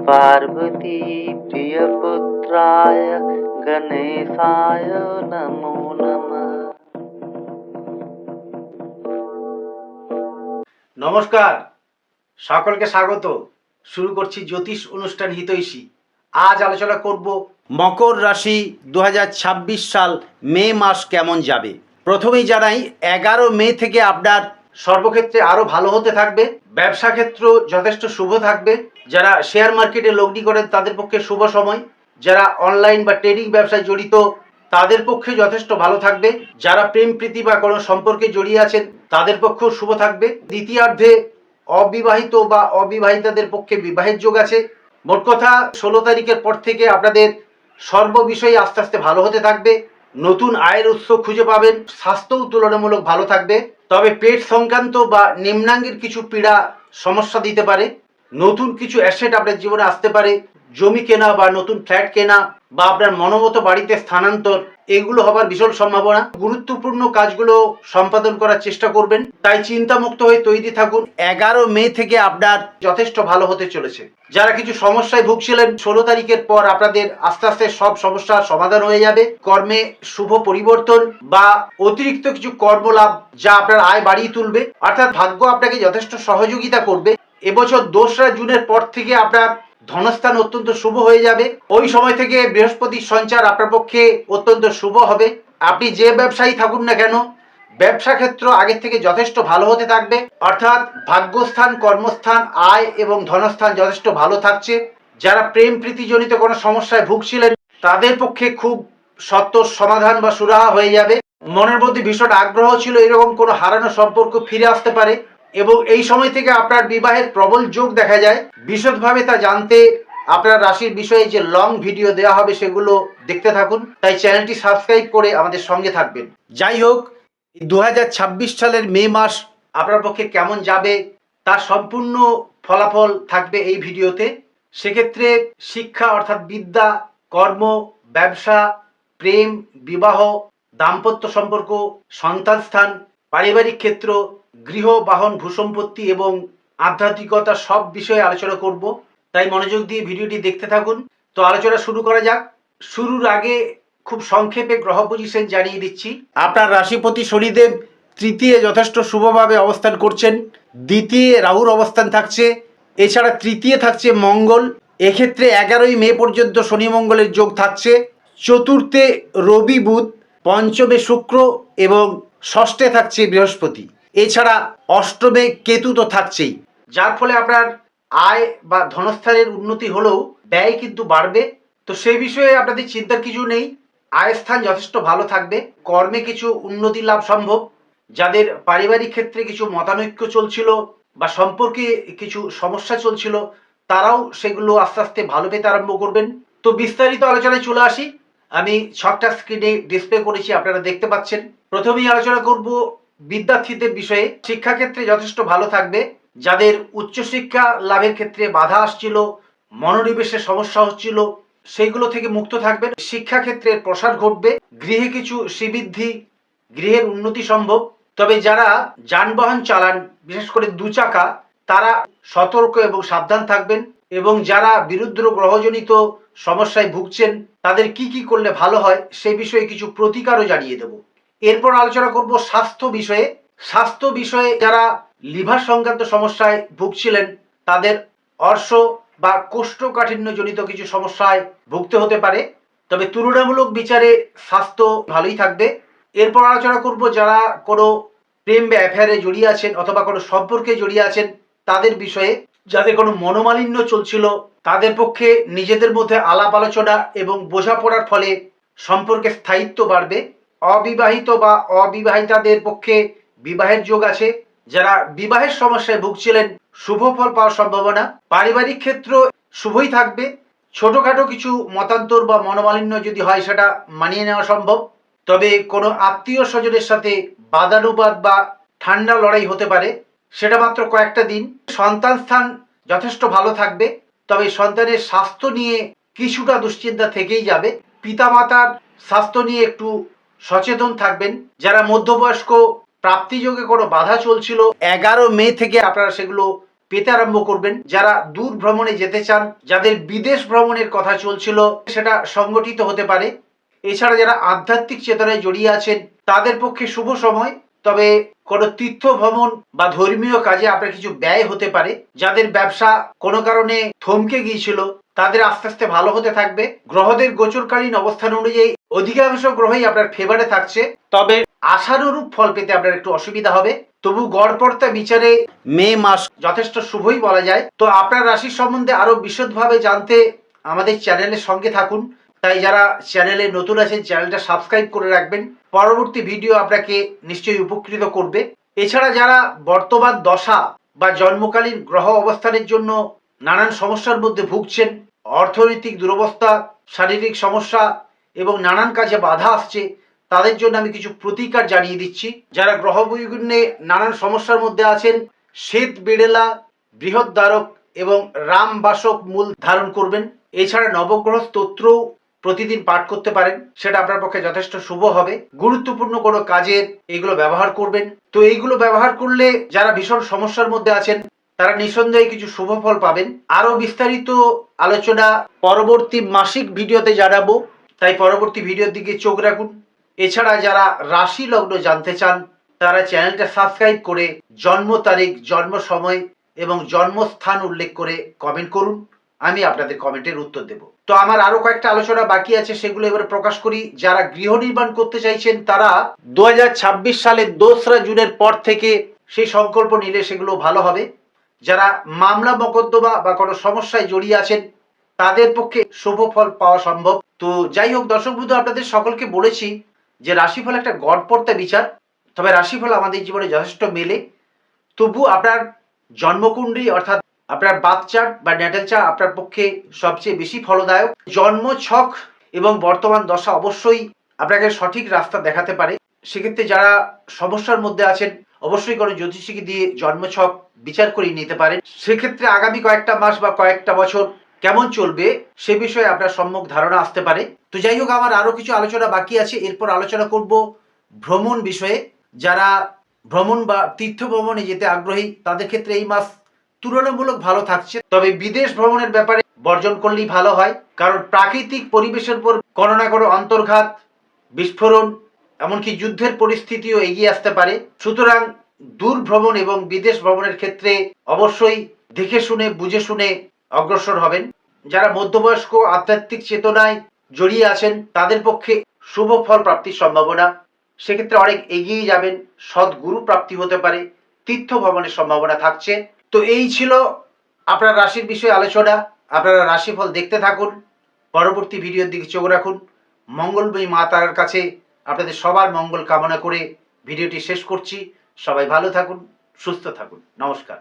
पार्वती प्रियपुत्राय गणेशाय नमो नमः। নমস্কার, সকলকে স্বাগত। শুরু করছি জ্যোতিষ অনুষ্ঠান হিতৈষী। আজ আলোচনা করব মকর রাশি 2026 সাল মে মাস কেমন যাবে। প্রথমেই জানাই 11 মে থেকে আপনার সর্বক্ষেত্রে আরো ভালো হতে থাকবে। ব্যবসা ক্ষেত্র যথেষ্ট শুভ থাকবে। যারা শেয়ার মার্কেটে লগ্নি করেন তাদের পক্ষে শুভ সময়। যারা অনলাইন বা ট্রেডিং ব্যবসায় জড়িত তাদের পক্ষে যথেষ্ট ভালো থাকবে। যারা প্রেম প্রীতি বা কোনো সম্পর্কে জড়িয়ে আছেন তাদের পক্ষেও শুভ থাকবে। দ্বিতীয়ার্ধে অবিবাহিত বা অবিবাহিতাদের পক্ষে বিবাহের যোগ আছে। মোট কথা 16 তারিখের পর থেকে আপনাদের সর্ববিষয়ে আস্তে আস্তে ভালো হতে থাকবে। নতুন আয়ের উৎস খুঁজে পাবেন। স্বাস্থ্যও তুলনামূলক ভালো থাকবে, তবে পেট সংক্রান্ত বা নিম্নাঙ্গের কিছু পীড়া সমস্যা দিতে পারে। নতুন কিছু অ্যাসেট আপনার জীবনে আসতে পারে। জমি কেনা বা নতুন ফ্ল্যাট কেনা বা আপনার মনোমতো বাড়িতে স্থানান্তর, এগুলো হবার বিশাল সম্ভাবনা। গুরুত্বপূর্ণ কাজগুলো সম্পাদন করার চেষ্টা করবেন, তাই চিন্তামুক্ত হয়ে তৈরি থাকুন। 11 মে থেকে আপনার যথেষ্ট ভালো হতে চলেছে। যারা কিছু সমস্যায় ভুগছিলেন 16 তারিখের পর আপনাদের আস্তে আস্তে সব সমস্যার সমাধান হয়ে যাবে। কর্মে শুভ পরিবর্তন বা অতিরিক্ত কিছু কর্মলাভ যা আপনার আয় বাড়িয়ে তুলবে, অর্থাৎ ভাগ্য আপনাকে যথেষ্ট সহযোগিতা করবে। এবছর 2রা জুনের পর থেকে আপনার ধনস্থান অত্যন্ত শুভ হয়ে যাবে। ওই সময় থেকে বৃহস্পতির সঞ্চার আপনার পক্ষে অত্যন্ত শুভ হবে। আপনি যে ব্যবসায়ী থাকুন না কেন, ব্যবসা ক্ষেত্র আগের থেকে যথেষ্ট ভালো হতে থাকবে, অর্থাৎ ভাগ্যস্থান, কর্মস্থান, আয় এবং ধনস্থান যথেষ্ট ভালো থাকছে। যারা প্রেম প্রীতিজনিত কোনো সমস্যায় ভুগছিলেন তাদের পক্ষে খুব সত্বর সমাধান বা সুরাহা হয়ে যাবে। মনের মধ্যে ভীষণ আগ্রহ ছিল এরকম কোনো হারানো সম্পর্ক ফিরে আসতে পারে এবং এই সময় থেকে আপনার বিবাহের প্রবল যোগ দেখা যায়। বিশদভাবে তা জানতে আপনার রাশির বিষয়ে যে লং ভিডিও দেওয়া হবে সেগুলো দেখতে থাকুন। তাই চ্যানেলটি সাবস্ক্রাইব করে আমাদের সঙ্গে থাকবেন। যাই হোক, 2026 সালের মে মাস আপনার পক্ষে কেমন যাবে তার সম্পূর্ণ ফলাফল থাকবে এই ভিডিওতে। সেক্ষেত্রে শিক্ষা অর্থাৎ বিদ্যা, কর্ম, ব্যবসা, প্রেম, বিবাহ, দাম্পত্য সম্পর্ক, সন্তান স্থান, পারিবারিক ক্ষেত্র, গৃহ, বাহন, ভূসম্পত্তি এবং আধ্যাত্মিকতা সব বিষয়ে আলোচনা করব। তাই মনোযোগ দিয়ে ভিডিওটি দেখতে থাকুন। তো আলোচনা শুরু করা যাক। শুরুর আগে খুব সংক্ষেপে গ্রহ পজিশন জানিয়ে দিচ্ছি। আপনার রাশিপতি শনিদেব তৃতীয় যথেষ্ট শুভভাবে অবস্থান করছেন। দ্বিতীয় রাহুর অবস্থান থাকছে। এছাড়া তৃতীয় থাকছে মঙ্গল। এক্ষেত্রে 11ই মে পর্যন্ত শনি মঙ্গলের যোগ থাকছে। চতুর্থে রবি বুধ, পঞ্চমে শুক্র এবং ষষ্ঠে থাকছে বৃহস্পতি। এছাড়া অষ্টমে কেতু তো থাকছেই, যার ফলে আপনার আয় বা ধনস্থানের উন্নতি হলেও ব্যয় কিন্তু বাড়বে। তো সেই বিষয়ে আপনাদের চিন্তার কিছু নেই। আয়ের স্থান যথেষ্ট ভালো থাকবে। কর্মে কিছু উন্নতি লাভ সম্ভব। যাদের পারিবারিক ক্ষেত্রে কিছু মতানৈক্য চলছিল বা সম্পর্কে কিছু সমস্যা চলছিল তারাও সেগুলো আস্তে আস্তে ভালো পেতে আরম্ভ করবেন। তো বিস্তারিত আলোচনায় চলে আসি। আমি ছকটা স্ক্রিনে ডিসপ্লে করেছি, আপনারা দেখতে পাচ্ছেন। প্রথমেই আলোচনা করব বিদ্যার্থীদের বিষয়ে। শিক্ষাক্ষেত্রে যথেষ্ট ভালো থাকবে। যাদের উচ্চশিক্ষা লাভের ক্ষেত্রে বাধা আসছিল, মনোনিবেশের সমস্যা হচ্ছিল, সেইগুলো থেকে মুক্ত থাকবেন। শিক্ষাক্ষেত্রের প্রসার ঘটবে। গৃহে কিছু শ্রীবৃদ্ধি, গৃহের উন্নতি সম্ভব। তবে যারা যানবাহন চালান, বিশেষ করে দুচাকা, তারা সতর্ক এবং সাবধান থাকবেন। এবং যারা বিরুদ্ধ গ্রহজনিত সমস্যায় ভুগছেন তাদের কি কি করলে ভালো হয় সেই বিষয়ে কিছু প্রতিকারও জানিয়ে দেব। এরপর আলোচনা করব স্বাস্থ্য বিষয়ে। স্বাস্থ্য বিষয়ে যারা লিভার সংক্রান্ত সমস্যায় ভুগছিলেন তাদের অর্শ বা কোষ্ঠকাঠিন্যজনিত কিছু সমস্যায় ভুগতে হতে পারে, তবে তুলনামূলক বিচারে স্বাস্থ্য ভালোই থাকবে। এরপর আলোচনা করব যারা কোনো প্রেম বা অ্যাফেয়ারে জড়িয়ে আছেন অথবা কোনো সম্পর্কে জড়িয়ে আছেন তাদের বিষয়ে। যাদের কোনো মনোমালিন্য চলছিল তাদের পক্ষে নিজেদের মধ্যে আলাপ আলোচনা এবং বোঝাপড়ার ফলে সম্পর্কের স্থায়িত্ব বাড়বে। অবিবাহিত বা অবিবাহিতাদের পক্ষে বিবাহের যোগ আছে। যারা বিবাহের সমস্যায় ভুগছিলেন শুভ ফল পাওয়ার সম্ভাবনা। পারিবারিক ক্ষেত্র শুভই থাকবে। ছোটখাটো কিছু মতান্তর বা মনোমালিন্য যদি হয় সেটা মানিয়ে নেওয়া সম্ভব, তবে কোনো আত্মীয় স্বজনের সাথে বাদানুবাদ বা ঠান্ডা লড়াই হতে পারে, সেটা মাত্র কয়েকটা দিন। সন্তান স্থান যথেষ্ট ভালো থাকবে, তবে সন্তানের স্বাস্থ্য নিয়ে কিছুটা দুশ্চিন্তা থেকেই যাবে। পিতামাতার স্বাস্থ্য নিয়ে একটু সচেতন থাকবেন। যারা মধ্যবয়স্ক, প্রাপ্তিযোগে কোনো বাধা চলছিল 11 মে থেকে আপনারা সেগুলো পেতে আরম্ভ করবেন। যারা দূর ভ্রমণে যেতে চান, যাদের বিদেশ ভ্রমণের কথা চলছিল, সেটা সংগঠিত হতে পারে। এছাড়া যারা আধ্যাত্মিক চেতনায় জড়িয়ে আছেন তাদের পক্ষে শুভ সময়, তবে কোনো তীর্থ ভ্রমণ বা ধর্মীয় কাজে আপনার কিছু ব্যয় হতে পারে। যাদের ব্যবসা কোনো কারণে থমকে গিয়েছিল তাদের আস্তে আস্তে ভালো হতে থাকবে। গ্রহদের গোচরকালীন অবস্থান অনুযায়ী অধিকাংশ গ্রহই আপনার ফেভারে থাকছে, তবে আশানুরূপ ফল পেতে আপনার একটু অসুবিধা হবে। তবু গড়পড়তা বিচারে মে মাস যথেষ্ট শুভই বলা যায়। তো আপনার রাশির সম্বন্ধে আরো বিশদভাবে জানতে আমাদের চ্যানেলের সঙ্গে থাকুন। তাই যারা চ্যানেলে নতুন আছেন চ্যানেলটা সাবস্ক্রাইব করে রাখবেন, পরবর্তী ভিডিও আপনাকে নিশ্চয়ই উপকৃত করবে। এছাড়া যারা বর্তমান দশা বা জন্মকালীন গ্রহ অবস্থানের জন্য নানান সমস্যার মধ্যে ভুগছেন, অর্থনৈতিক দুরবস্থা, শারীরিক সমস্যা এবং নানান কাজে বাধা আসছে, তাদের জন্য আমি কিছু প্রতিকার জানিয়ে দিচ্ছি। যারা গ্রহ বৈগুণ্যে নানান সমস্যার মধ্যে আছেন, শ্বেত বেড়েলা, বৃহদ্বারক এবং রামবাসক মূল ধারণ করবেন। এছাড়া নবগ্রহ স্তোত্র প্রতিদিন পাঠ করতে পারেন, সেটা আপনার পক্ষে যথেষ্ট শুভ হবে। গুরুত্বপূর্ণ কোনো কাজের এগুলো ব্যবহার করবেন। তো এইগুলো ব্যবহার করলে যারা ভীষণ সমস্যার মধ্যে আছেন তারা নিঃসন্দেহে কিছু শুভ ফল পাবেন। আরো বিস্তারিত আলোচনা পরবর্তী মাসিক ভিডিওতে জানাবো, তাই পরবর্তী ভিডিওর দিকে চোখ রাখুন। এছাড়া যারা রাশি লগ্ন জানতে চান তারা চ্যানেলটা সাবস্ক্রাইব করে জন্ম তারিখ, জন্ম সময় এবং জন্মস্থান উল্লেখ করে কমেন্ট করুন, আমি আপনাদের কমেন্টের উত্তর দেব। তো আমার আরো কয়েকটা আলোচনা বাকি আছে, সেগুলো এবারে প্রকাশ করি। যারা গৃহ নির্মাণ করতে চাইছেন তারা 2026 সালের 2রা জুনের পর থেকে সেই সংকল্প নিলে সেগুলো ভালো হবে। যারা মামলা মকদ্দমা বা কোনো সমস্যায় জড়িয়ে আছেন তাদের পক্ষে শুভ ফল পাওয়া সম্ভব। তো যাই হোক দর্শক বন্ধু, আপনাদের সকলকে বলেছি যে রাশিফল একটা গড়পড়তা বিচার, তবে রাশিফল আমাদের জীবনে যথেষ্ট মেলে। তবু আপনার জন্মকুণ্ডলী অর্থাৎ আপনার বার্থ চার্ট বা ন্যাটাল চার্ট আপনার পক্ষে সবচেয়ে বেশি ফলদায়ক। জন্ম ছক এবং বর্তমান দশা অবশ্যই আপনাকে সঠিক রাস্তা দেখাতে পারে। সেক্ষেত্রে যারা সমস্যার মধ্যে আছেন অবশ্যই কোনো জ্যোতিষীকে দিয়ে জন্ম ছক বিচার করিয়ে নিতে পারেন। সেক্ষেত্রে আগামী কয়েকটা মাস বা কয়েকটা বছর কেমন চলবে সে বিষয়ে আপনার সম্যক ধারণা আসতে পারে। তো যাই হোক, আমার আরো কিছু আলোচনা বাকি আছে। এরপর আলোচনা করব ভ্রমণ বিষয়ে। যারা ভ্রমণ বা তীর্থ ভ্রমণে যেতে আগ্রহী তাদের ক্ষেত্রে এই মাস তুলনামূলক ভালো থাকছে, তবে বিদেশ ভ্রমণের ব্যাপারে বর্জন করলেই ভালো হয়। কারণ প্রাকৃতিক পরিবেশের উপর কোনো না কোনো অন্তর্ঘাত, বিস্ফোরণ, এমনকি যুদ্ধের পরিস্থিতিও এগিয়ে আসতে পারে। সুতরাং দূর ভ্রমণ এবং বিদেশ ভ্রমণের ক্ষেত্রে অবশ্যই দেখে শুনে বুঝে শুনে অগ্রসর হবেন। যারা মধ্যবয়স্ক আধ্যাত্মিক চেতনায় জড়িয়ে আছেন তাদের পক্ষে শুভ ফল প্রাপ্তির সম্ভাবনা, সেক্ষেত্রে অনেক এগিয়ে যাবেন, সৎ গুরু প্রাপ্তি হতে পারে, তীর্থ ভ্রমণের সম্ভাবনা থাকছে। তো এই ছিল আপনার রাশির বিষয়ে আলোচনা। আপনারা রাশিফল দেখতে থাকুন, পরবর্তী ভিডিওর দিকে চোখ রাখুন। মঙ্গলময়ী মা তারার কাছে আপনাদের সবার মঙ্গল কামনা করে ভিডিওটি শেষ করছি। সবাই ভালো থাকুন, সুস্থ থাকুন। নমস্কার।